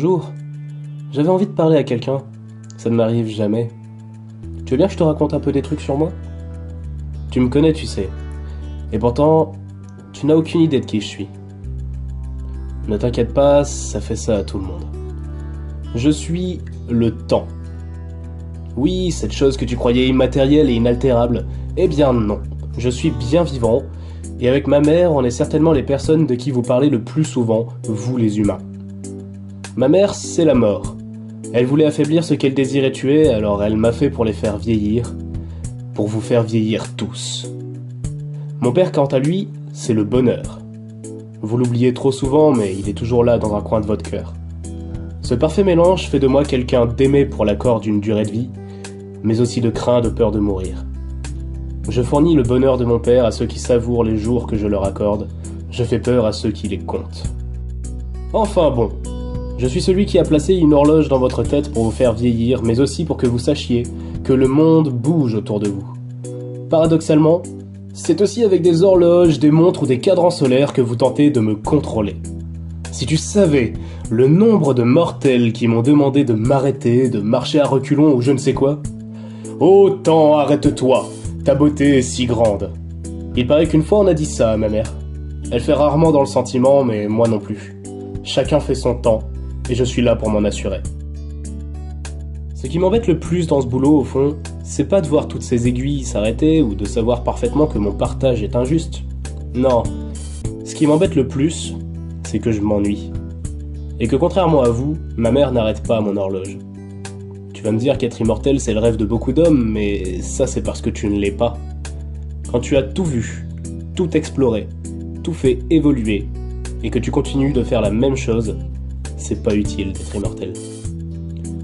Bonjour, j'avais envie de parler à quelqu'un. Ça ne m'arrive jamais. Tu veux bien que je te raconte un peu des trucs sur moi? Tu me connais, tu sais. Et pourtant, tu n'as aucune idée de qui je suis. Ne t'inquiète pas, ça fait ça à tout le monde. Je suis le temps. Oui, cette chose que tu croyais immatérielle et inaltérable. Eh bien non, je suis bien vivant, et avec ma mère, on est certainement les personnes de qui vous parlez le plus souvent, vous les humains. Ma mère, c'est la mort. Elle voulait affaiblir ce qu'elle désirait tuer, alors elle m'a fait pour les faire vieillir. Pour vous faire vieillir tous. Mon père, quant à lui, c'est le bonheur. Vous l'oubliez trop souvent, mais il est toujours là dans un coin de votre cœur. Ce parfait mélange fait de moi quelqu'un d'aimé pour l'accord d'une durée de vie, mais aussi de craint de peur de mourir. Je fournis le bonheur de mon père à ceux qui savourent les jours que je leur accorde. Je fais peur à ceux qui les comptent. Enfin bon, je suis celui qui a placé une horloge dans votre tête pour vous faire vieillir, mais aussi pour que vous sachiez que le monde bouge autour de vous. Paradoxalement, c'est aussi avec des horloges, des montres ou des cadrans solaires que vous tentez de me contrôler. Si tu savais le nombre de mortels qui m'ont demandé de m'arrêter, de marcher à reculons ou je ne sais quoi. Oh temps, arrête-toi, ta beauté est si grande. Il paraît qu'une fois on a dit ça à ma mère. Elle fait rarement dans le sentiment, mais moi non plus. Chacun fait son temps, et je suis là pour m'en assurer. Ce qui m'embête le plus dans ce boulot, au fond, c'est pas de voir toutes ces aiguilles s'arrêter ou de savoir parfaitement que mon partage est injuste. Non, ce qui m'embête le plus, c'est que je m'ennuie. Et que contrairement à vous, ma mère n'arrête pas mon horloge. Tu vas me dire qu'être immortel c'est le rêve de beaucoup d'hommes, mais ça c'est parce que tu ne l'es pas. Quand tu as tout vu, tout exploré, tout fait évoluer, et que tu continues de faire la même chose, c'est pas utile d'être immortel.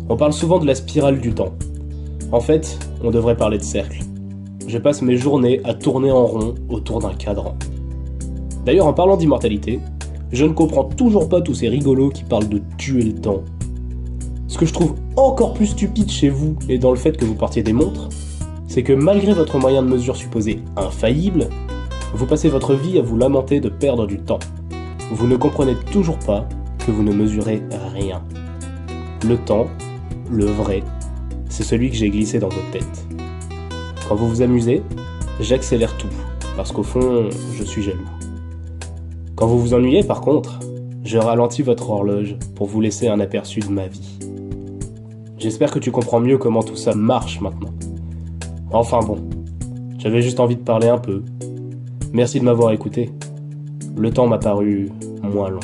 On parle souvent de la spirale du temps. En fait, on devrait parler de cercle. Je passe mes journées à tourner en rond autour d'un cadran. D'ailleurs, en parlant d'immortalité, je ne comprends toujours pas tous ces rigolos qui parlent de tuer le temps. Ce que je trouve encore plus stupide chez vous et dans le fait que vous portiez des montres, c'est que malgré votre moyen de mesure supposé infaillible, vous passez votre vie à vous lamenter de perdre du temps. Vous ne comprenez toujours pas que vous ne mesurez rien. Le temps, le vrai, c'est celui que j'ai glissé dans votre tête. Quand vous vous amusez, j'accélère tout, parce qu'au fond, je suis jaloux. Quand vous vous ennuyez, par contre, je ralentis votre horloge pour vous laisser un aperçu de ma vie. J'espère que tu comprends mieux comment tout ça marche maintenant. Enfin bon, j'avais juste envie de parler un peu. Merci de m'avoir écouté. Le temps m'a paru moins long.